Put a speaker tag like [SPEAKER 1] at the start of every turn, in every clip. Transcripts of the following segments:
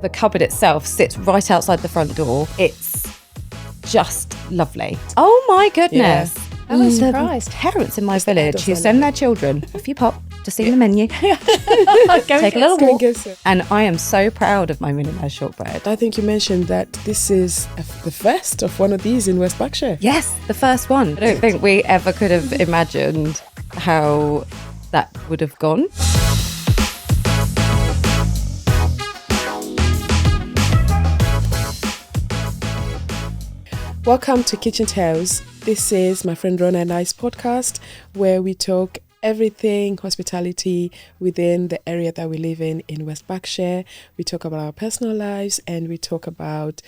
[SPEAKER 1] the cupboard itself sits right outside the front door. It's just lovely. Oh my goodness.
[SPEAKER 2] Yeah. I was
[SPEAKER 1] The
[SPEAKER 2] surprised.
[SPEAKER 1] parents in my village who send their children, off you pop, just see the menu, take a little walk. And I am so proud of my millionaire shortbread.
[SPEAKER 3] I think you mentioned that this is the first of one of these in West Berkshire.
[SPEAKER 1] Yes, the first one. I don't think we ever could have imagined how that would have gone.
[SPEAKER 3] Welcome to Kitchen Tales. This is my friend Rhona and I's podcast where we talk everything hospitality within the area that we live in West Berkshire. We talk about our personal lives and we talk about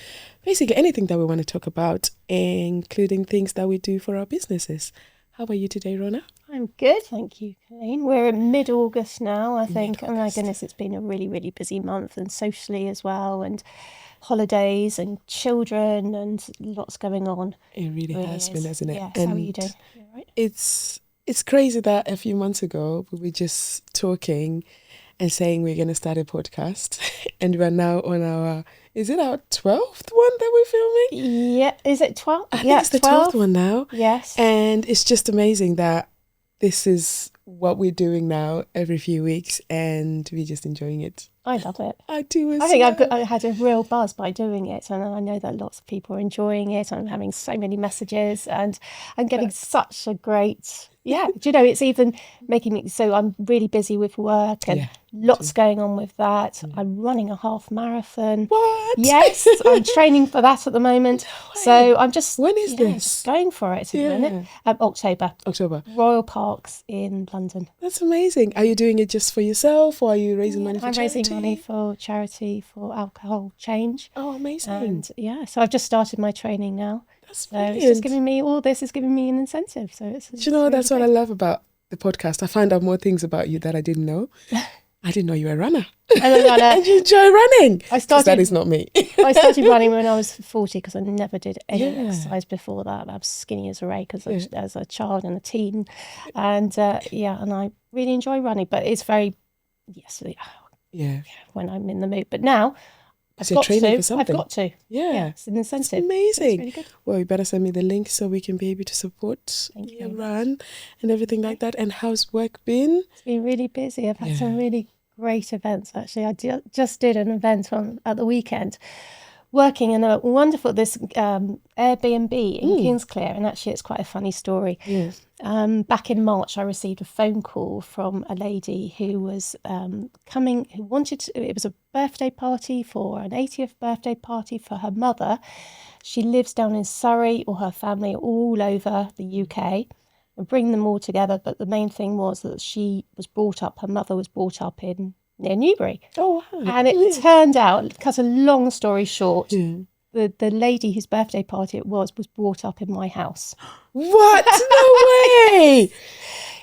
[SPEAKER 3] basically anything that we want to talk about, including things that we do for our businesses. How are you today, Rhona?
[SPEAKER 2] I'm good, thank you, Colleen. We're in mid-August now, I think. Oh my goodness, it's been a really, really busy month, and socially as well, and holidays and children and lots going on.
[SPEAKER 3] It really has been, hasn't it?
[SPEAKER 2] Yes,
[SPEAKER 3] and
[SPEAKER 2] how are you doing? You all right?
[SPEAKER 3] It's crazy that a few months ago we were just talking and saying we're going to start a podcast and we're now on our, is it our 12th one that we're filming?
[SPEAKER 2] Yeah, is it 12?
[SPEAKER 3] I think it's the 12th one now.
[SPEAKER 2] Yes.
[SPEAKER 3] And it's just amazing that this is what we're doing now every few weeks and we're just enjoying it.
[SPEAKER 2] I love it.
[SPEAKER 3] I do as
[SPEAKER 2] I think
[SPEAKER 3] well.
[SPEAKER 2] I had a real buzz by doing it, and I know that lots of people are enjoying it. I'm having so many messages, and I'm getting such a great, do you know, it's even making me, so I'm really busy with work and lots going on with that. I'm running a half marathon.
[SPEAKER 3] What?
[SPEAKER 2] Yes, I'm training for that at the moment. So I'm just,
[SPEAKER 3] when is this?
[SPEAKER 2] Just going for it at the minute. October. Royal Parks in London.
[SPEAKER 3] That's amazing. Are you doing it just for yourself or are you raising money for
[SPEAKER 2] I'm
[SPEAKER 3] charity?
[SPEAKER 2] raising money for charity for alcohol change.
[SPEAKER 3] Oh, amazing.
[SPEAKER 2] And so I've just started my training now.
[SPEAKER 3] That's
[SPEAKER 2] so
[SPEAKER 3] brilliant.
[SPEAKER 2] it's just giving me, all this is giving me an incentive. So it's
[SPEAKER 3] Do you know,
[SPEAKER 2] really
[SPEAKER 3] that's what I love about the podcast. I find out more things about you that I didn't know. I didn't know you were a runner. And you enjoy running. That is not me.
[SPEAKER 2] I started running when I was 40 because I never did any exercise before that. I was skinny as a rake as a child and a teen. And and I really enjoy running. But it's very, when I'm in the mood. But now I've got to.
[SPEAKER 3] Yeah.
[SPEAKER 2] It's an incentive.
[SPEAKER 3] It's amazing.
[SPEAKER 2] It's really good.
[SPEAKER 3] Well, you better send me the link so we can be able to support your run and everything like that. And how's work been?
[SPEAKER 2] It's been really busy. I've had some really great events, actually. I just did an event at the weekend, working in a wonderful, this Airbnb in Kingsclear. And actually, it's quite a funny story.
[SPEAKER 3] Yeah.
[SPEAKER 2] Back in March, I received a phone call from a lady who was who wanted to, it was a birthday party for an 80th birthday party for her mother. She lives down in Surrey, or her family are all over the UK, and bring them all together. But the main thing was that her mother was brought up near Newbury.
[SPEAKER 3] Oh, wow.
[SPEAKER 2] And it turned out, cut a long story short, the lady whose birthday party it was brought up in my house.
[SPEAKER 3] What? No way!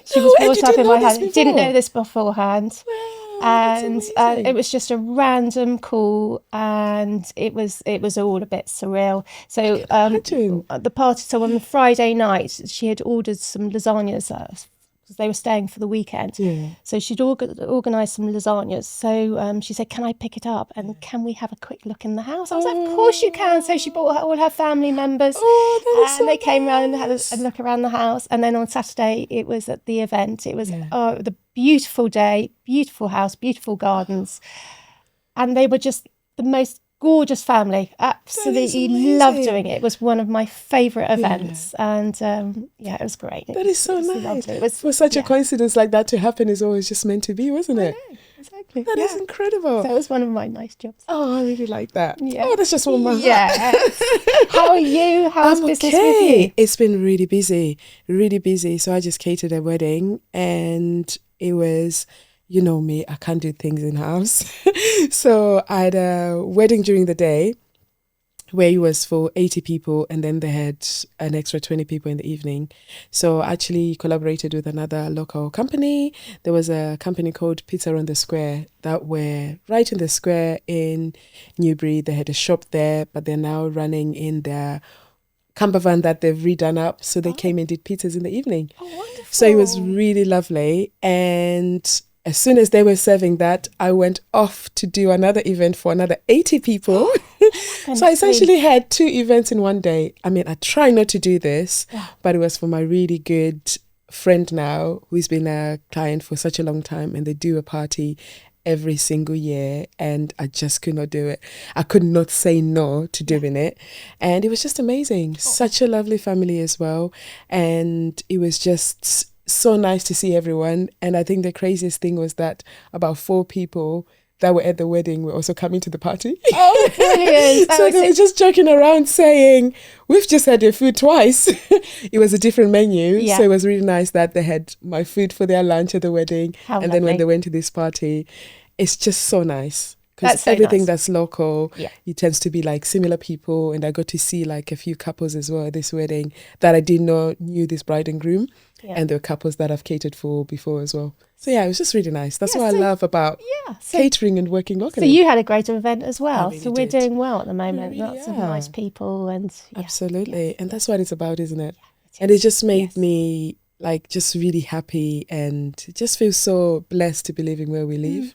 [SPEAKER 2] She was brought up in my house. Didn't know this beforehand.
[SPEAKER 3] Wow,
[SPEAKER 2] and it was just a random call, and it was all a bit surreal. So the party, so on the Friday night, she had ordered some lasagnas because they were staying for the weekend. Yeah. So she'd organised some lasagnas. So she said, can I pick it up? And can we have a quick look in the house? I was like, of course you can. So she brought all her family members. And they came around and had a look around the house. And then on Saturday, it was at the event. It was the beautiful day, beautiful house, beautiful gardens. And they were just the most gorgeous family. Absolutely loved doing it. It was one of my favourite events. And it was great.
[SPEAKER 3] That is so nice.
[SPEAKER 2] Lovely. It was,
[SPEAKER 3] for such a coincidence like that to happen is always just meant to be, wasn't it?
[SPEAKER 2] I know, exactly.
[SPEAKER 3] That is incredible.
[SPEAKER 2] So it was one of my nice jobs.
[SPEAKER 3] Oh, I really like that.
[SPEAKER 2] Yeah.
[SPEAKER 3] Oh, that's just one more.
[SPEAKER 2] Yeah. How are you? How's business with you?
[SPEAKER 3] It's been really busy. So I just catered a wedding and it was, you know me, I can't do things in house. So I had a wedding during the day where it was for 80 people and then they had an extra 20 people in the evening. So I actually collaborated with another local company. There was a company called Pizza on the Square that were right in the square in Newbury. They had a shop there, but they're now running in their camper van that they've redone up. So they came and did pizzas in the evening.
[SPEAKER 2] Oh, wonderful.
[SPEAKER 3] So it was really lovely. And as soon as they were serving that, I went off to do another event for another 80 people. So I essentially had 2 events in one day. I mean, I try not to do this, but it was for my really good friend now, who's been a client for such a long time, and they do a party every single year, and I just could not do it. I could not say no to doing it. And it was just amazing. Such a lovely family as well. And it was just so nice to see everyone. And I think the craziest thing was that about 4 people that were at the wedding were also coming to the party.
[SPEAKER 2] Oh, brilliant.
[SPEAKER 3] So they were just joking around saying, we've just had your food twice. It was a different menu.
[SPEAKER 2] Yeah.
[SPEAKER 3] So it was really nice that they had my food for their lunch at the wedding.
[SPEAKER 2] How
[SPEAKER 3] and then when
[SPEAKER 2] lovely.
[SPEAKER 3] they went to this party, it's just so nice.
[SPEAKER 2] That's
[SPEAKER 3] Because
[SPEAKER 2] so
[SPEAKER 3] everything
[SPEAKER 2] nice.
[SPEAKER 3] that's local,
[SPEAKER 2] Yeah.
[SPEAKER 3] it tends to be like similar people. And I got to see like a few couples as well at this wedding that I didn't know knew this bride and groom.
[SPEAKER 2] Yeah.
[SPEAKER 3] And there were couples that I've catered for before as well. So yeah, it was just really nice. That's
[SPEAKER 2] Yeah,
[SPEAKER 3] what I
[SPEAKER 2] so-
[SPEAKER 3] love about
[SPEAKER 2] So,
[SPEAKER 3] catering and working
[SPEAKER 2] so
[SPEAKER 3] locally.
[SPEAKER 2] you had a great event as well.
[SPEAKER 3] really
[SPEAKER 2] So we're
[SPEAKER 3] did.
[SPEAKER 2] doing well at the moment.
[SPEAKER 3] We really
[SPEAKER 2] Lots of
[SPEAKER 3] are.
[SPEAKER 2] nice people and
[SPEAKER 3] Absolutely. And that's what it's about, isn't it?
[SPEAKER 2] it
[SPEAKER 3] And it
[SPEAKER 2] is.
[SPEAKER 3] just made
[SPEAKER 2] Yes.
[SPEAKER 3] me like just really happy and just feel so blessed to be living where we live,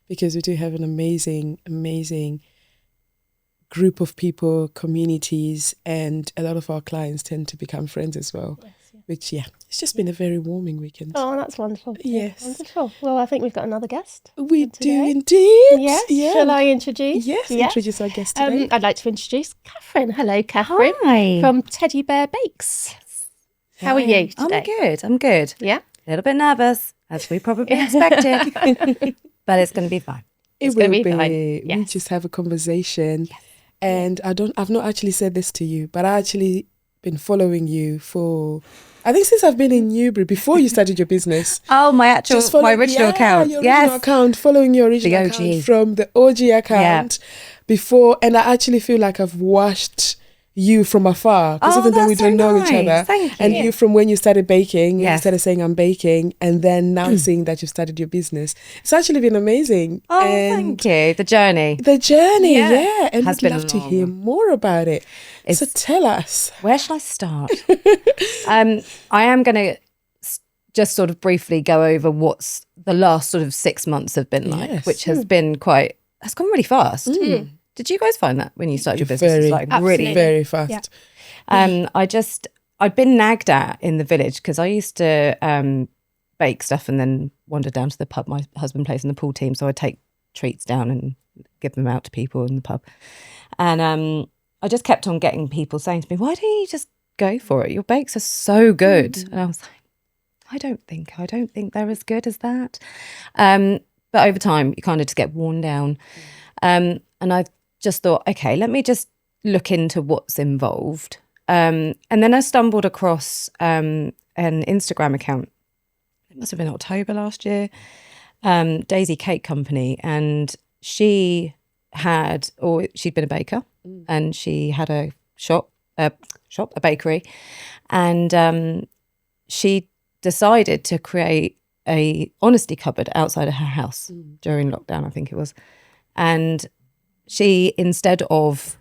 [SPEAKER 3] because we do have an amazing, amazing group of people, communities, and a lot of our clients tend to become friends as well.
[SPEAKER 2] Yes, yeah.
[SPEAKER 3] Which, yeah, it's just been a very warming weekend.
[SPEAKER 2] Oh, that's wonderful.
[SPEAKER 3] Yes.
[SPEAKER 2] Wonderful. Well, I think we've got another guest.
[SPEAKER 3] We do
[SPEAKER 2] today.
[SPEAKER 3] indeed.
[SPEAKER 2] Yes.
[SPEAKER 3] Yeah.
[SPEAKER 2] Shall I introduce?
[SPEAKER 3] Yes, introduce our guest today.
[SPEAKER 2] I'd like to introduce Catherine. Hello, Catherine.
[SPEAKER 1] Hi.
[SPEAKER 2] From Teddy Bear Bakes. How are you today?
[SPEAKER 1] I'm good.
[SPEAKER 2] Yeah.
[SPEAKER 1] A little bit nervous, as we probably expected, but it's going to be fine.
[SPEAKER 2] It's
[SPEAKER 3] It will
[SPEAKER 2] gonna be
[SPEAKER 3] be.
[SPEAKER 2] fine.
[SPEAKER 3] We
[SPEAKER 2] Yes.
[SPEAKER 3] just have a conversation. And I've not actually said this to you, but I actually been following you for, I think since I've been in Newbury, before you started your business.
[SPEAKER 1] Oh, my actual,
[SPEAKER 3] Just follow-
[SPEAKER 1] my original account.
[SPEAKER 3] Your original account, following your original
[SPEAKER 1] The OG.
[SPEAKER 3] account from the OG account before. And I actually feel like I've watched you from afar, because
[SPEAKER 1] Oh,
[SPEAKER 3] even though we
[SPEAKER 1] that's so
[SPEAKER 3] don't know each
[SPEAKER 1] nice.
[SPEAKER 3] other,
[SPEAKER 1] Thank
[SPEAKER 3] and
[SPEAKER 1] you.
[SPEAKER 3] you from when you started baking, you
[SPEAKER 1] Yes.
[SPEAKER 3] started saying I'm baking, and then now seeing that you've started your business, it's actually been amazing.
[SPEAKER 1] Oh,
[SPEAKER 3] and
[SPEAKER 1] thank you. The journey.
[SPEAKER 3] the journey,
[SPEAKER 1] Yeah.
[SPEAKER 3] yeah, and
[SPEAKER 1] Has
[SPEAKER 3] we'd
[SPEAKER 1] been
[SPEAKER 3] love to hear
[SPEAKER 1] long.
[SPEAKER 3] more about it. So
[SPEAKER 1] It's-
[SPEAKER 3] tell us.
[SPEAKER 1] Where shall I start? I am going to just sort of briefly go over what's the last sort of 6 months have been like,
[SPEAKER 3] Yes.
[SPEAKER 1] which has been quite, has gone really fast. Did you guys find that when you started your business?
[SPEAKER 3] Very,
[SPEAKER 1] It's like
[SPEAKER 2] absolutely.
[SPEAKER 1] really,
[SPEAKER 3] Very fast.
[SPEAKER 2] Yeah.
[SPEAKER 1] I'd been nagged at in the village because I used to bake stuff and then wander down to the pub my husband plays in the pool team. So I'd take treats down and give them out to people in the pub. And I just kept on getting people saying to me, why don't you just go for it? Your bakes are so good. And I was like, I don't think they're as good as that. But over time, you kind of just get worn down. And I just thought, okay, let me just look into what's involved. And then I stumbled across an Instagram account. It must have been October last year. Daisy Cake Company, and she'd been a baker, and she had a a bakery, and she decided to create a honesty cupboard outside of her house during lockdown, I think it was. And she, instead of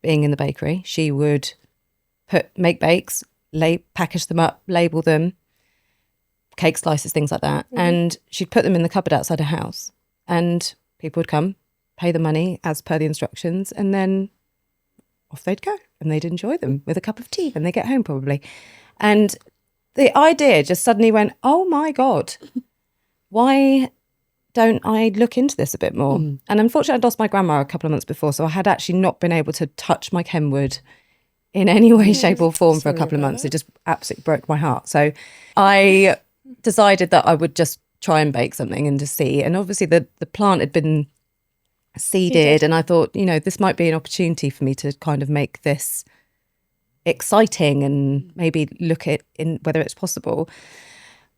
[SPEAKER 1] being in the bakery, she would make bakes, package them up, label them, cake slices, things like that. And she'd put them in the cupboard outside her house, and people would come, pay the money as per the instructions, and then off they'd go, and they'd enjoy them with a cup of tea when they get home probably. And the idea just suddenly went, oh my God, why don't I look into this a bit more? And unfortunately, I'd lost my grandma a couple of months before, so I had actually not been able to touch my Kenwood in any way, shape or form for a couple of months. It just absolutely broke my heart. So I decided that I would just try and bake something and just see. And obviously the plant had been seeded, and I thought, this might be an opportunity for me to kind of make this exciting and maybe look at in whether it's possible.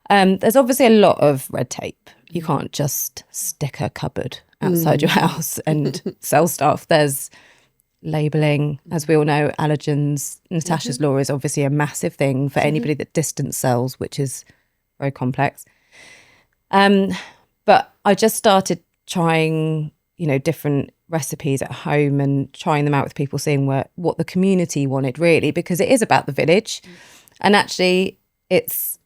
[SPEAKER 1] There's obviously a lot of red tape. You can't just stick a cupboard outside your house and sell stuff. There's labelling, as we all know, allergens. Natasha's law is obviously a massive thing for anybody that distance sells, which is very complex. But I just started trying, different recipes at home and trying them out with people, seeing what the community wanted really, because it is about the village. And actually it's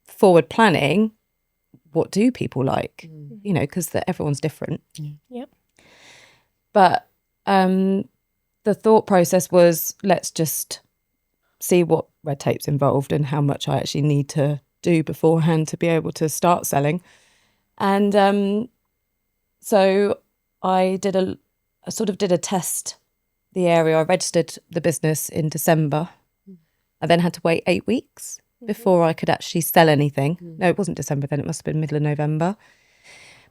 [SPEAKER 1] forward planning what do people like, you know, because everyone's different.
[SPEAKER 2] Yep.
[SPEAKER 1] But the thought process was, let's just see what red tape's involved and how much I actually need to do beforehand to be able to start selling. And so I did a test the area. I registered the business in December. I then had to wait 8 weeks before I could actually sell anything. No, it wasn't December then, it must have been middle of November,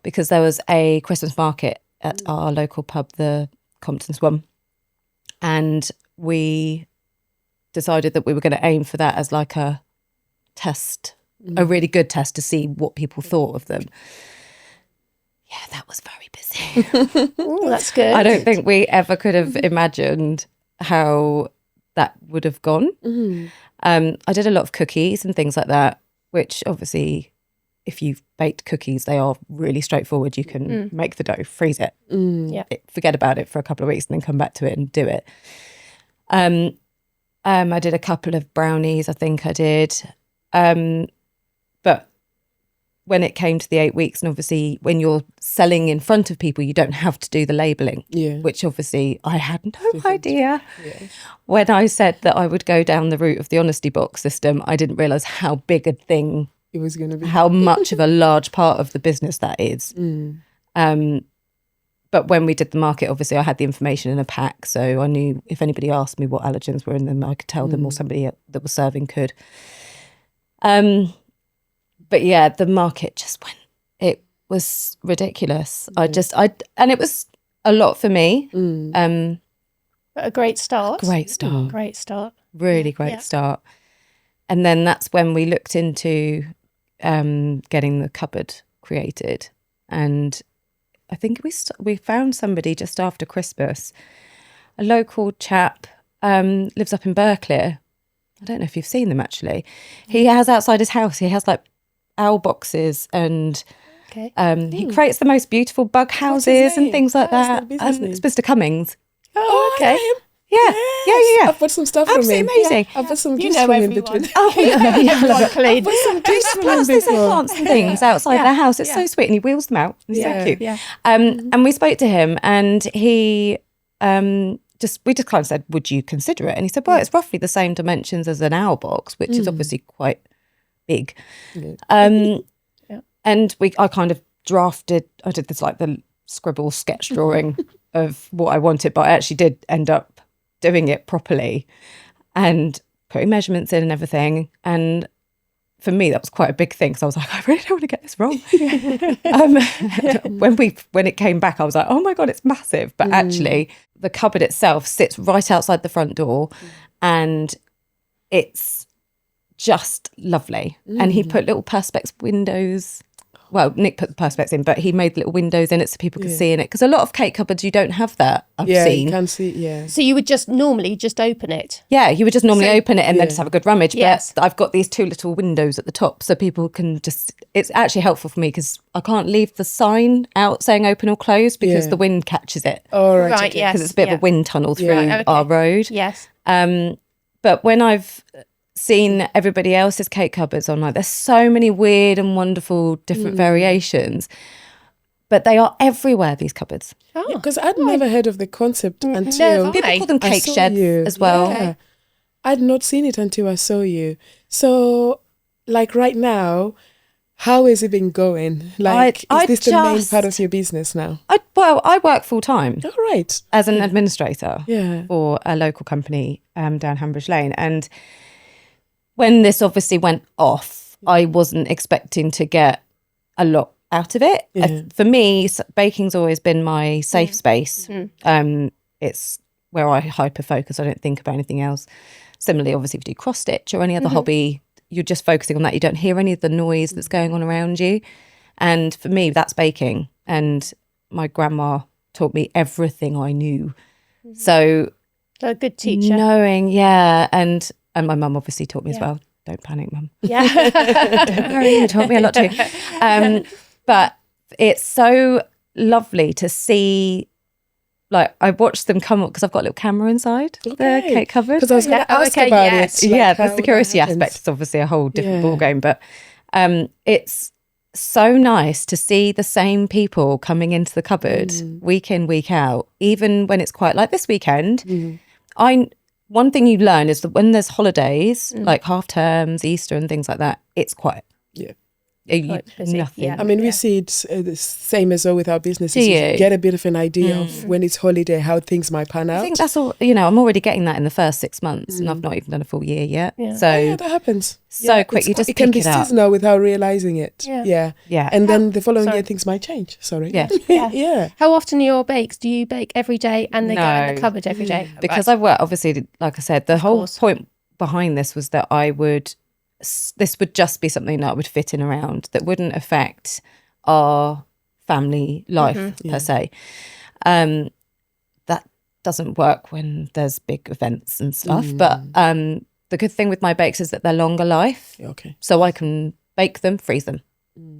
[SPEAKER 1] because there was a Christmas market at our local pub, the Compton one, and we decided that we were going to aim for that as like a test, a really good test to see what people thought of them. Yeah, that was very busy.
[SPEAKER 2] Oh, that's good.
[SPEAKER 1] I don't think we ever could have imagined how that would have gone. I did a lot of cookies and things like that, which obviously, if you've baked cookies, they are really straightforward. You can make the dough, freeze it, forget about it for a couple of weeks, and then come back to it and do it. I did a couple of brownies, I think I did. But when it came to the 8 weeks, and obviously when you're selling in front of people, you don't have to do the labelling, which obviously I had no idea. When I said that I would go down the route of the honesty box system, I didn't realise how big a thing
[SPEAKER 3] it was going to be,
[SPEAKER 1] how much of a large part of the business that is. But when we did the market, obviously I had the information in a pack, so I knew if anybody asked me what allergens were in them, I could tell them, or somebody that was serving could. But yeah, the market just went, it was ridiculous. And it was a lot for me.
[SPEAKER 2] But a great start.
[SPEAKER 1] Great start.
[SPEAKER 2] Great start.
[SPEAKER 1] Really great start. And then that's when we looked into getting the cupboard created. And I think we found somebody just after Christmas, a local chap, lives up in Berkshire. I don't know if you've seen them actually. He has outside his house, he has like owl boxes, and he creates the most beautiful bug houses and things like that. It's Mr. Cummings.
[SPEAKER 2] Oh, okay.
[SPEAKER 1] Yeah.
[SPEAKER 3] I've put some stuff from
[SPEAKER 1] Absolutely
[SPEAKER 3] him.
[SPEAKER 1] amazing.
[SPEAKER 3] I've put some
[SPEAKER 2] You
[SPEAKER 3] gifts
[SPEAKER 2] know
[SPEAKER 3] from him
[SPEAKER 2] everyone.
[SPEAKER 3] between.
[SPEAKER 1] Oh, yeah.
[SPEAKER 3] I've put some gifts from him
[SPEAKER 1] Plants,
[SPEAKER 3] before.
[SPEAKER 1] plants and things outside their house. It's so sweet, and he wheels them out. It's so cute.
[SPEAKER 2] Yeah.
[SPEAKER 1] And we spoke to him, and he we just kind of said, would you consider it? And he said, well, it's roughly the same dimensions as an owl box, which is obviously quite big. And I kind of I did this like the scribble sketch drawing of what I wanted, but I actually did end up doing it properly and putting measurements in and everything. And for me, that was quite a big thing, because I was like, I really don't want to get this wrong. When it came back, I was like, oh my God, it's massive. But actually, the cupboard itself sits right outside the front door, and it's just lovely. And he put little perspex windows. Well, Nick put the perspex in, but he made little windows in it so people could see in it. Because a lot of cake cupboards, you don't have that, I've seen.
[SPEAKER 3] You can see,
[SPEAKER 2] So you would just normally just open it?
[SPEAKER 1] Yeah, you would just normally open it and then just have a good rummage.
[SPEAKER 2] Yes.
[SPEAKER 1] But I've got these two little windows at the top, so people can just... It's actually helpful for me, because I can't leave the sign out saying open or close, because the wind catches it.
[SPEAKER 3] Oh, right.
[SPEAKER 2] Right, yes.
[SPEAKER 1] Because it's a bit of a wind tunnel through our road.
[SPEAKER 2] Yes.
[SPEAKER 1] But when I've seen everybody else's cake cupboards online, there's so many weird and wonderful different variations, but they are everywhere, these cupboards.
[SPEAKER 3] Because I'd never heard of the concept until
[SPEAKER 1] People call them cake sheds as well.
[SPEAKER 3] Yeah. I'd not seen it until I saw you. So, like right now, how has it been going? Like, is this the main part of your business now?
[SPEAKER 1] I work full time.
[SPEAKER 3] All right.
[SPEAKER 1] As an administrator
[SPEAKER 3] Yeah.
[SPEAKER 1] for a local company down Hambridge Lane. And when this obviously went off, I wasn't expecting to get a lot out of it. For me, baking's always been my safe space. It's where I hyper focus. I don't think about anything else. Similarly, obviously, if you do cross stitch or any other hobby, you're just focusing on that. You don't hear any of the noise that's going on around you. And for me, that's baking. And my grandma taught me everything I knew. So
[SPEAKER 2] A good teacher.
[SPEAKER 1] knowing, and my mum obviously taught me as well. Don't panic, Mum.
[SPEAKER 2] Yeah.
[SPEAKER 1] Don't worry, you taught me a lot too. But it's so lovely to see, like, I watched them come up, because I've got a little camera inside the cake cupboard.
[SPEAKER 3] Because I was going to ask about it.
[SPEAKER 1] Like, the security aspect is obviously a whole different ball game, but it's so nice to see the same people coming into the cupboard week in, week out, even when it's quiet. Like this weekend, one thing you learn is that when there's holidays, like half terms, Easter and things like that, it's quiet.
[SPEAKER 3] Yeah.
[SPEAKER 1] Nothing.
[SPEAKER 2] Yeah.
[SPEAKER 3] I mean, we see it the same as well with our businesses.
[SPEAKER 1] Do you?
[SPEAKER 3] You get a bit of an idea of when it's holiday, how things might pan out.
[SPEAKER 1] I think that's all, I'm already getting that in the first 6 months and I've not even done a full year yet.
[SPEAKER 2] Yeah.
[SPEAKER 1] So
[SPEAKER 3] Yeah, that happens.
[SPEAKER 1] so quick, you just
[SPEAKER 3] it can
[SPEAKER 1] pick
[SPEAKER 3] be
[SPEAKER 1] it up.
[SPEAKER 3] seasonal without realizing it.
[SPEAKER 2] Yeah.
[SPEAKER 1] Yeah.
[SPEAKER 3] And then the following year, things might change. Sorry.
[SPEAKER 1] Yeah.
[SPEAKER 3] Yeah.
[SPEAKER 2] How often are your bakes? Do you bake every day and they go in
[SPEAKER 1] No.
[SPEAKER 2] the cupboard every day?
[SPEAKER 1] Because I work, obviously, like I said, the whole point behind this was that this would just be something that I would fit in around, that wouldn't affect our family life per se. That doesn't work when there's big events and stuff. But the good thing with my bakes is that they're longer life.
[SPEAKER 3] Okay.
[SPEAKER 1] So I can bake them, freeze them.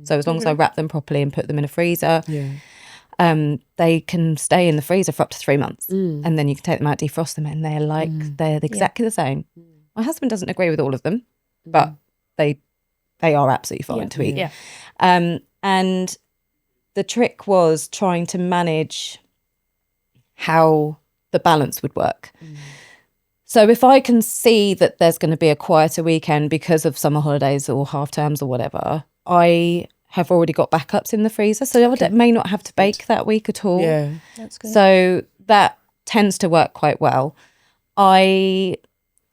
[SPEAKER 1] So as long as I wrap them properly and put them in a freezer, they can stay in the freezer for up to 3 months. And then you can take them out, defrost them, and they're exactly the same. My husband doesn't agree with all of them, but they are absolutely fine to eat.
[SPEAKER 2] Yeah.
[SPEAKER 1] And the trick was trying to manage how the balance would work. So if I can see that there's going to be a quieter weekend because of summer holidays or half terms or whatever, I have already got backups in the freezer. So I may not have to bake that week at all.
[SPEAKER 3] Yeah.
[SPEAKER 2] That's good.
[SPEAKER 1] So that tends to work quite well. I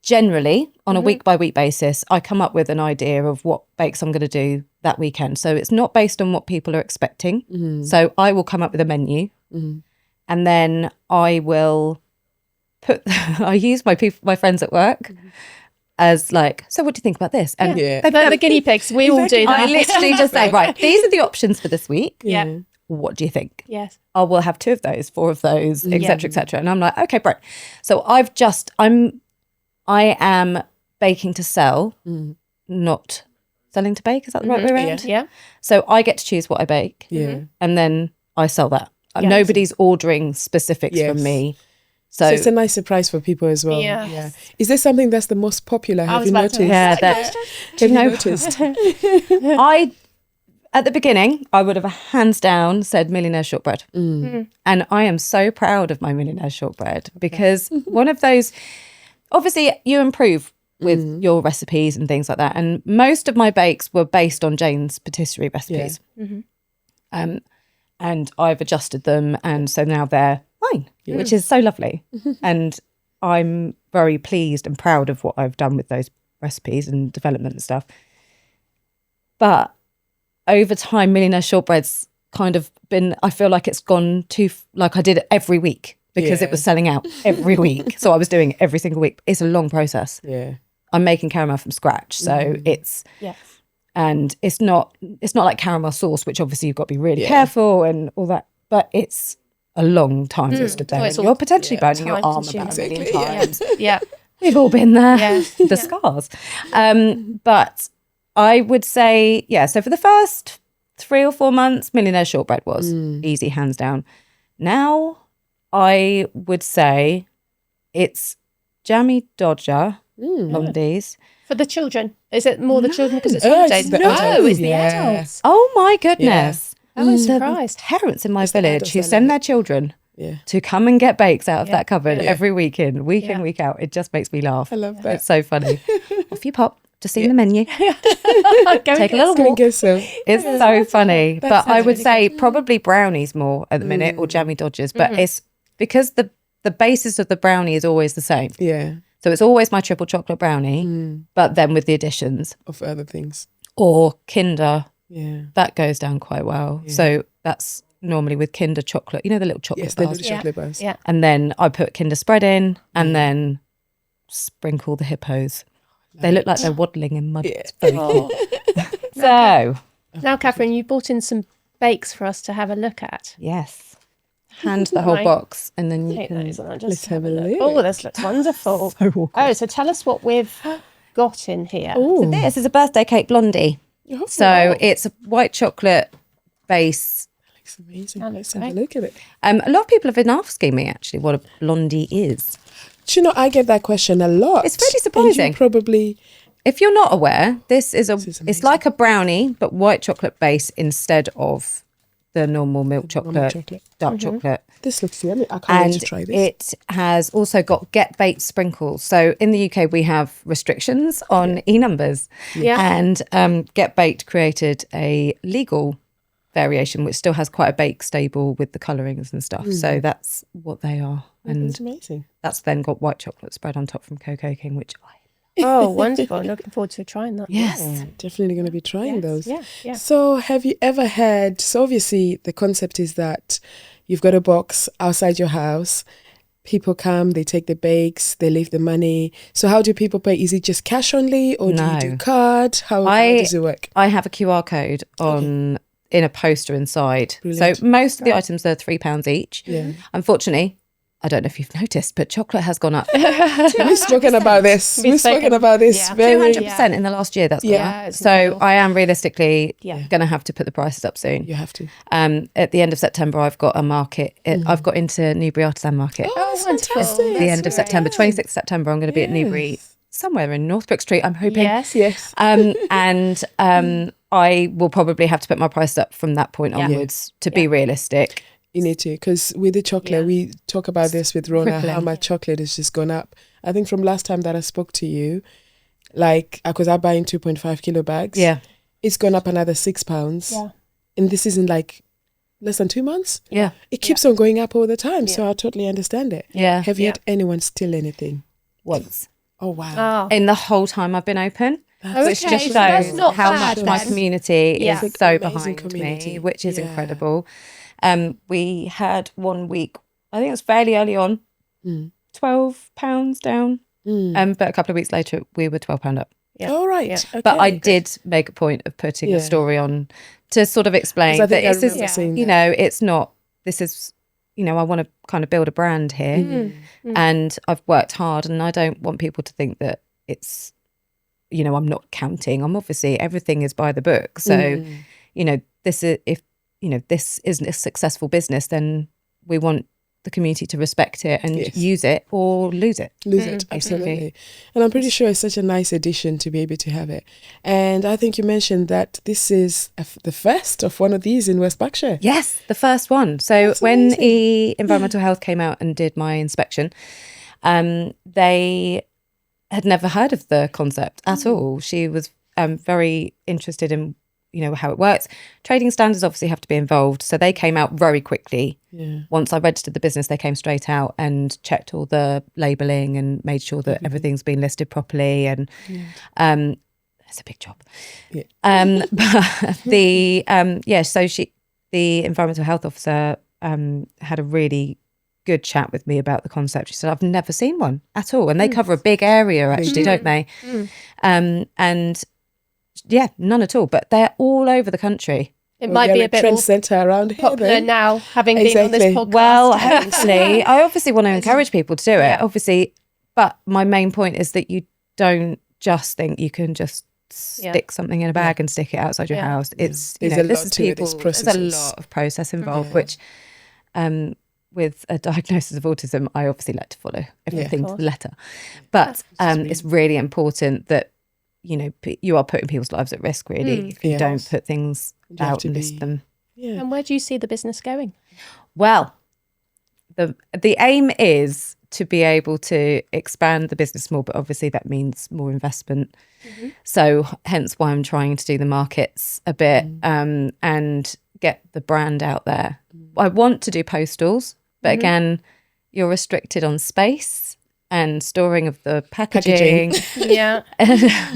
[SPEAKER 1] generally, on a week by week basis, I come up with an idea of what bakes I'm going to do that weekend. So it's not based on what people are expecting. So I will come up with a menu and then I will I use my friends at work as like, so what do you think about this? And
[SPEAKER 2] They're the guinea pigs. We all do that.
[SPEAKER 1] I literally just say, right, these are the options for this week.
[SPEAKER 2] Yeah.
[SPEAKER 1] What do you think?
[SPEAKER 2] Yes.
[SPEAKER 1] Oh, we'll have 2 of those, 4 of those, etc., etc. And I'm like, okay, great. So I am baking to sell, not selling to bake. Is that the right way around?
[SPEAKER 2] Yeah.
[SPEAKER 1] So I get to choose what I bake.
[SPEAKER 3] Yeah.
[SPEAKER 1] And then I sell that.
[SPEAKER 2] Yes.
[SPEAKER 1] Nobody's ordering specifics from me.
[SPEAKER 3] So it's a nice surprise for people as well.
[SPEAKER 2] Yes.
[SPEAKER 3] Yeah. Is there something that's the most popular? Have you noticed?
[SPEAKER 1] Yeah,
[SPEAKER 3] Have you noticed?
[SPEAKER 1] At the beginning, I would have hands down said millionaire shortbread. And I am so proud of my millionaire shortbread because one of those, obviously you improve with your recipes and things like that. And most of my bakes were based on Jane's patisserie recipes. And I've adjusted them. And so now they're mine, which is so lovely. And I'm very pleased and proud of what I've done with those recipes and development and stuff. But over time, millionaire shortbread's kind of been, I feel like it's gone too, like I did it every week because it was selling out every week. So I was doing it every single week. It's a long process.
[SPEAKER 3] Yeah.
[SPEAKER 1] I'm making caramel from scratch. So it's, and it's not like caramel sauce, which obviously you've got to be really careful and all that, but it's a long time to stood there. You're potentially burning your arm about a million times.
[SPEAKER 2] Yeah.
[SPEAKER 1] We've all been there, the scars. But I would say, so for the first 3 or 4 months, millionaire shortbread was easy, hands down. Now, I would say it's jammy dodger, blondies.
[SPEAKER 2] For the children. Is it more the children because it's holidays?
[SPEAKER 3] the
[SPEAKER 2] No,
[SPEAKER 3] adults.
[SPEAKER 2] it's the adults.
[SPEAKER 1] Oh my goodness.
[SPEAKER 2] I was
[SPEAKER 1] The
[SPEAKER 2] surprised.
[SPEAKER 1] parents in my
[SPEAKER 3] the
[SPEAKER 1] village
[SPEAKER 3] adults
[SPEAKER 1] who
[SPEAKER 3] I
[SPEAKER 1] send
[SPEAKER 3] love
[SPEAKER 1] their children
[SPEAKER 3] Yeah.
[SPEAKER 1] to come and get bakes out of that cupboard every weekend, week in,
[SPEAKER 2] Yeah.
[SPEAKER 1] week out. It just makes me laugh.
[SPEAKER 3] I love that.
[SPEAKER 1] It's so funny. Off you pop. Just seen the menu.
[SPEAKER 2] Go
[SPEAKER 1] Take a little
[SPEAKER 3] Go and
[SPEAKER 1] walk.
[SPEAKER 3] get some.
[SPEAKER 1] It's so funny. But I would
[SPEAKER 2] really
[SPEAKER 1] say probably brownies more at the minute or jammy dodgers. But it's because the basis of the brownie is always the same.
[SPEAKER 3] Yeah.
[SPEAKER 1] So it's always my triple chocolate brownie, but then with the additions.
[SPEAKER 3] Of other things.
[SPEAKER 1] Or Kinder,
[SPEAKER 3] Yeah.
[SPEAKER 1] that goes down quite well. So that's normally with Kinder chocolate, the little chocolate
[SPEAKER 3] Yes, the
[SPEAKER 1] bars.
[SPEAKER 3] little chocolate bars.
[SPEAKER 2] Yeah.
[SPEAKER 1] And then I put Kinder spread in and then sprinkle the hippos. They look like they're waddling in mud. It's very cool. So,
[SPEAKER 2] Now, Catherine, you brought in some bakes for us to have a look at.
[SPEAKER 1] yes. Hand the whole
[SPEAKER 2] Right.
[SPEAKER 1] box and then you
[SPEAKER 2] Take
[SPEAKER 1] can...
[SPEAKER 2] those and I'll just
[SPEAKER 3] Let's have a look.
[SPEAKER 2] Oh, this looks wonderful.
[SPEAKER 1] So awkward.
[SPEAKER 2] Oh, so tell us what we've got in here.
[SPEAKER 1] So this is a birthday cake blondie.
[SPEAKER 3] Oh,
[SPEAKER 1] So it's a white chocolate base.
[SPEAKER 3] It's amazing.
[SPEAKER 2] That
[SPEAKER 3] Let's
[SPEAKER 2] looks
[SPEAKER 3] have a
[SPEAKER 2] great.
[SPEAKER 3] look at it.
[SPEAKER 1] A lot of people have been asking me actually what a blondie is.
[SPEAKER 3] Do you know, I get that question a lot.
[SPEAKER 1] It's really
[SPEAKER 3] And
[SPEAKER 1] surprising.
[SPEAKER 3] you probably
[SPEAKER 1] if you're not aware, this is
[SPEAKER 3] is
[SPEAKER 1] it's
[SPEAKER 3] amazing.
[SPEAKER 1] like a brownie, but white chocolate base instead of the normal milk chocolate,
[SPEAKER 3] chocolate.
[SPEAKER 1] dark chocolate.
[SPEAKER 3] This looks yummy. I can't wait
[SPEAKER 1] And
[SPEAKER 3] to try this.
[SPEAKER 1] it has also got get baked sprinkles. So in the UK, we have restrictions on e-numbers.
[SPEAKER 2] Yeah.
[SPEAKER 1] And Get Baked created a legal variation, which still has quite a bake stable with the colourings and stuff. So that's what they are. And
[SPEAKER 3] It's amazing.
[SPEAKER 1] that's then got white chocolate spread on top from Cocoa King, which I
[SPEAKER 2] Oh, wonderful. Looking forward to trying that.
[SPEAKER 1] Yes.
[SPEAKER 3] Definitely going to be trying those.
[SPEAKER 2] Yeah, yeah.
[SPEAKER 3] So have you ever had, so obviously the concept is that you've got a box outside your house, people come, they take the bakes, they leave the money. So how do people pay? Is it just cash only or do you do
[SPEAKER 1] No.
[SPEAKER 3] card? How does it work?
[SPEAKER 1] I have a QR code on in a poster inside.
[SPEAKER 3] Brilliant.
[SPEAKER 1] So most of the items are £3 each.
[SPEAKER 3] Yeah.
[SPEAKER 1] Unfortunately, I don't know if you've noticed, but chocolate has gone up
[SPEAKER 3] We've spoken about this. We've spoken about this
[SPEAKER 2] Yeah.
[SPEAKER 3] very
[SPEAKER 1] 200% in the last year. That's
[SPEAKER 3] Yeah.
[SPEAKER 2] it's
[SPEAKER 1] so
[SPEAKER 2] incredible.
[SPEAKER 1] I am realistically
[SPEAKER 2] Yeah.
[SPEAKER 1] going to have to put the prices up soon.
[SPEAKER 3] You have to.
[SPEAKER 1] At the end of September, I've got a market. I've got into Newbury Artisan Market.
[SPEAKER 3] that's
[SPEAKER 2] wonderful.
[SPEAKER 3] fantastic.
[SPEAKER 1] The end of September,
[SPEAKER 3] great.
[SPEAKER 1] 26th September, I'm going to be at Newbury, somewhere in Northbrook Street, I'm hoping.
[SPEAKER 2] Yes.
[SPEAKER 3] Yes.
[SPEAKER 1] I will probably have to put my price up from that point onwards to be realistic.
[SPEAKER 3] You need to, because with the chocolate,
[SPEAKER 2] Yeah.
[SPEAKER 3] we talk about this with Rhona, how
[SPEAKER 1] crippling.
[SPEAKER 3] much chocolate has just gone up. I think from last time that I spoke to you, like, because I buy in 2.5 kilo bags, it's gone up another £6.
[SPEAKER 2] Yeah.
[SPEAKER 3] And this isn't like less than 2 months.
[SPEAKER 1] Yeah.
[SPEAKER 3] It keeps on going up all the time. So I totally understand it.
[SPEAKER 1] Yeah.
[SPEAKER 3] Have you had anyone steal anything?
[SPEAKER 1] Once.
[SPEAKER 3] Oh, wow.
[SPEAKER 2] Oh.
[SPEAKER 1] In the whole time I've been open. Which
[SPEAKER 2] Okay,
[SPEAKER 1] just
[SPEAKER 2] so that's
[SPEAKER 1] shows
[SPEAKER 2] not
[SPEAKER 1] how
[SPEAKER 2] bad
[SPEAKER 1] much my
[SPEAKER 2] then.
[SPEAKER 1] community
[SPEAKER 2] Yeah.
[SPEAKER 1] is
[SPEAKER 3] It's
[SPEAKER 1] so
[SPEAKER 3] an amazing
[SPEAKER 1] behind
[SPEAKER 3] community.
[SPEAKER 1] me, which is
[SPEAKER 3] Yeah.
[SPEAKER 1] incredible. We had 1 week, I think it was fairly early on, £12 down. But a couple of weeks later, we were £12 up.
[SPEAKER 2] Yeah.
[SPEAKER 3] All right.
[SPEAKER 2] Yeah.
[SPEAKER 3] Okay.
[SPEAKER 1] But I did make a point of putting a story on to sort of explain
[SPEAKER 3] 'Cause I
[SPEAKER 1] that
[SPEAKER 3] think I
[SPEAKER 1] this is,
[SPEAKER 3] remember seeing
[SPEAKER 1] you
[SPEAKER 3] that.
[SPEAKER 1] know, it's not, this is, you know, I want to kind of build a brand here and I've worked hard and I don't want people to think that it's, you know, I'm not counting. I'm obviously, everything is by the book. So, you know, this is, if, you know, this isn't a successful business, then we want the community to respect it and
[SPEAKER 3] Yes.
[SPEAKER 1] use it or lose it.
[SPEAKER 3] Lose it, absolutely. And I'm pretty sure it's such a nice addition to be able to have it. And I think you mentioned that this is the first of one of these in West Berkshire.
[SPEAKER 1] Yes, the first one. So
[SPEAKER 3] That's
[SPEAKER 1] when
[SPEAKER 3] amazing.
[SPEAKER 1] Environmental Health came out and did my inspection, they had never heard of the concept at all. She was very interested in, you know, how it works. Trading standards obviously have to be involved. So they came out very quickly.
[SPEAKER 3] Yeah.
[SPEAKER 1] Once I registered the business, they came straight out and checked all the labelling and made sure that everything's been listed properly. And it's a big job.
[SPEAKER 3] Yeah.
[SPEAKER 1] But so the environmental health officer had a really good chat with me about the concept. She said, I've never seen one at all. And they cover a big area actually, don't they? And yeah, none at all. But they're all over the country.
[SPEAKER 2] It might be a bit
[SPEAKER 3] trend
[SPEAKER 2] more
[SPEAKER 3] centre around here.
[SPEAKER 2] popular
[SPEAKER 3] Then.
[SPEAKER 2] now, having been on this
[SPEAKER 3] Exactly.
[SPEAKER 2] podcast.
[SPEAKER 1] Well, hopefully, I obviously want to encourage people to do it, obviously. But my main point is that you don't just think you can just stick something in a bag and stick it outside your house. It's, you
[SPEAKER 3] There's
[SPEAKER 1] know,
[SPEAKER 3] a
[SPEAKER 1] this
[SPEAKER 3] lot
[SPEAKER 1] is
[SPEAKER 3] to it,
[SPEAKER 1] people,
[SPEAKER 3] there's
[SPEAKER 1] there's a
[SPEAKER 3] processes.
[SPEAKER 1] lot of process involved, which with a diagnosis of autism, I obviously like to follow everything to the letter. But it's really important that, you know, you are putting people's lives at risk, really, if you don't put things
[SPEAKER 3] have
[SPEAKER 1] out
[SPEAKER 3] to
[SPEAKER 1] and
[SPEAKER 3] be-
[SPEAKER 1] list them.
[SPEAKER 3] Yeah.
[SPEAKER 2] And where do you see the business going?
[SPEAKER 1] Well, the aim is to be able to expand the business more, but obviously that means more investment. So hence why I'm trying to do the markets a bit and get the brand out there. I want to do postals, but again, you're restricted on space and storing of the packaging.
[SPEAKER 2] Yeah.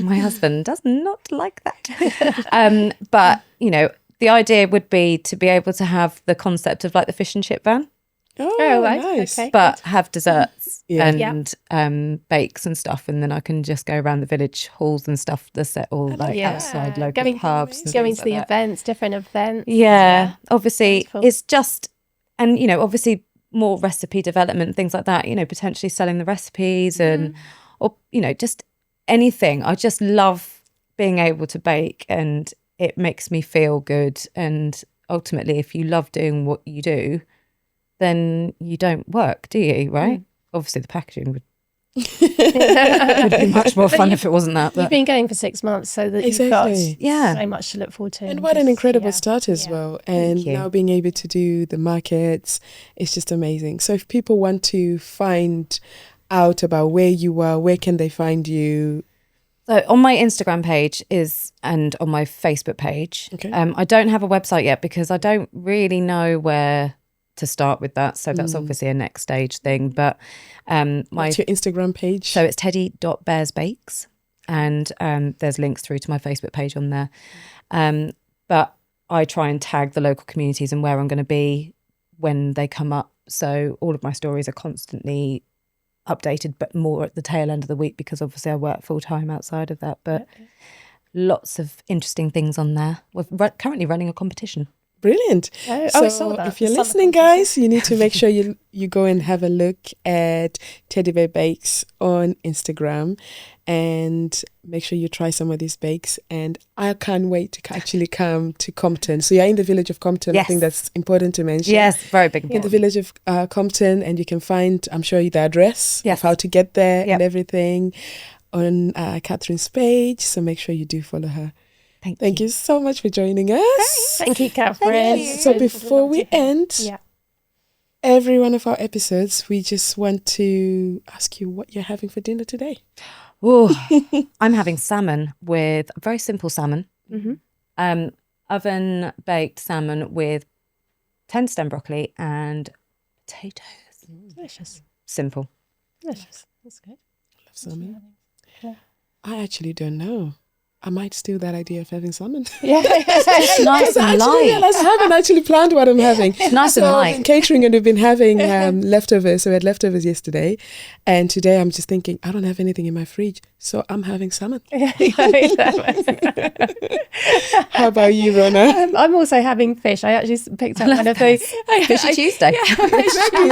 [SPEAKER 1] My husband does not like that. But, you know, the idea would be to be able to have the concept of like the fish and chip van,
[SPEAKER 2] Oh, right.
[SPEAKER 3] nice.
[SPEAKER 2] Okay.
[SPEAKER 1] but have desserts
[SPEAKER 3] Yeah.
[SPEAKER 1] and bakes and stuff. And then I can just go around the village halls and stuff to set all like outside local
[SPEAKER 2] Going,
[SPEAKER 1] pubs. And
[SPEAKER 2] going
[SPEAKER 1] things
[SPEAKER 2] to the
[SPEAKER 1] like that.
[SPEAKER 2] events, different events.
[SPEAKER 1] Yeah, obviously
[SPEAKER 2] Wonderful.
[SPEAKER 1] it's just, and you know, obviously more recipe development, things like that, you know, potentially selling the recipes and, or, you know, just anything. I just love being able to bake and it makes me feel good. And ultimately, if you love doing what you do, then you don't work, do you? Right? Obviously the packaging would It would be much more fun if it wasn't that.
[SPEAKER 2] You've
[SPEAKER 1] But
[SPEAKER 2] been going for 6 months, so that
[SPEAKER 3] Exactly.
[SPEAKER 2] you've got
[SPEAKER 1] Yeah.
[SPEAKER 2] so much to look forward to.
[SPEAKER 3] And what an incredible
[SPEAKER 2] yeah.
[SPEAKER 3] start as
[SPEAKER 2] Yeah.
[SPEAKER 3] well. And
[SPEAKER 1] you.
[SPEAKER 3] now being able to do the markets, it's just amazing. So if people want to find out about where you are, where can they find you?
[SPEAKER 1] So on my Instagram page and on my Facebook page.
[SPEAKER 3] Okay.
[SPEAKER 1] I don't have a website yet because I don't really know where to start with that. So that's obviously a next stage thing. But my
[SPEAKER 3] What's your Instagram page?
[SPEAKER 1] so it's teddy.bearsbakes, and there's links through to my Facebook page on there. But I try and tag the local communities and where I'm going to be when they come up. So all of my stories are constantly updated, but more at the tail end of the week because obviously I work full time outside of that. But lots of interesting things on there. We're currently running a competition.
[SPEAKER 3] Brilliant.
[SPEAKER 2] I
[SPEAKER 3] So
[SPEAKER 2] saw that.
[SPEAKER 3] if you're
[SPEAKER 2] The summer
[SPEAKER 3] listening,
[SPEAKER 2] competition.
[SPEAKER 3] guys, you need to make sure you go and have a look at Teddy Bear Bakes on Instagram and make sure you try some of these bakes. And I can't wait to actually come to Compton. So you're in the village of Compton.
[SPEAKER 1] Yes.
[SPEAKER 3] I think that's important to mention.
[SPEAKER 1] Yes, very big.
[SPEAKER 3] In the village of Compton, and you can find, I'm sure, the address
[SPEAKER 1] Yes.
[SPEAKER 3] of how to get there
[SPEAKER 1] Yep.
[SPEAKER 3] and everything on Catherine's page. So make sure you do follow her. Thank you so much for joining us.
[SPEAKER 2] Thank you, Catherine.
[SPEAKER 3] So before we end
[SPEAKER 2] Yeah.
[SPEAKER 3] every one of our episodes, we just want to ask you what you're having for dinner today.
[SPEAKER 1] Oh, I'm having salmon with very simple salmon.
[SPEAKER 2] Mm-hmm.
[SPEAKER 1] Oven baked salmon with 10 stem broccoli and potatoes.
[SPEAKER 2] Delicious.
[SPEAKER 1] Simple.
[SPEAKER 2] Delicious. That's good.
[SPEAKER 3] Love salmon.
[SPEAKER 2] Yeah.
[SPEAKER 3] I actually don't know. I might steal that idea of having salmon.
[SPEAKER 2] Yeah.
[SPEAKER 1] It's nice
[SPEAKER 3] I
[SPEAKER 1] and
[SPEAKER 3] actually
[SPEAKER 1] light.
[SPEAKER 3] realized I haven't actually planned what I'm having.
[SPEAKER 1] It's nice and
[SPEAKER 3] So I've been
[SPEAKER 1] light.
[SPEAKER 3] catering and we've been having leftovers. So we had leftovers yesterday. And today I'm just thinking, I don't have anything in my fridge. So I'm having salmon. How about you, Rhona?
[SPEAKER 2] I'm also having fish. I actually picked up one of those.
[SPEAKER 1] Fishy Tuesday.
[SPEAKER 3] Exactly.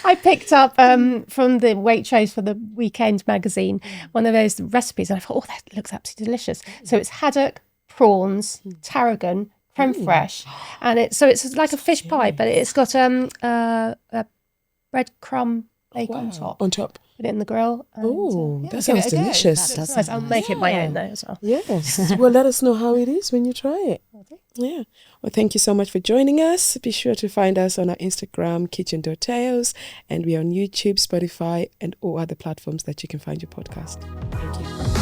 [SPEAKER 2] I picked up from the Waitrose for the Weekend magazine one of those recipes, and I thought, oh, that looks absolutely delicious. So it's haddock, prawns, tarragon, creme fraiche, and it's like a fish pie, but it's got a breadcrumb bake on top.
[SPEAKER 3] On top.
[SPEAKER 2] Put it in the grill. And,
[SPEAKER 3] Oh, that
[SPEAKER 2] give
[SPEAKER 3] sounds
[SPEAKER 2] it a go.
[SPEAKER 3] delicious.
[SPEAKER 1] That does
[SPEAKER 2] Nice.
[SPEAKER 1] sound
[SPEAKER 2] I'll make it my own though as well.
[SPEAKER 3] Yes. Well, let us know how it is when you try it.
[SPEAKER 2] Okay.
[SPEAKER 3] Yeah. Well, thank you so much for joining us. Be sure to find us on our Instagram, kitchen.tales, and we're on YouTube, Spotify, and all other platforms that you can find your podcast. Thank you.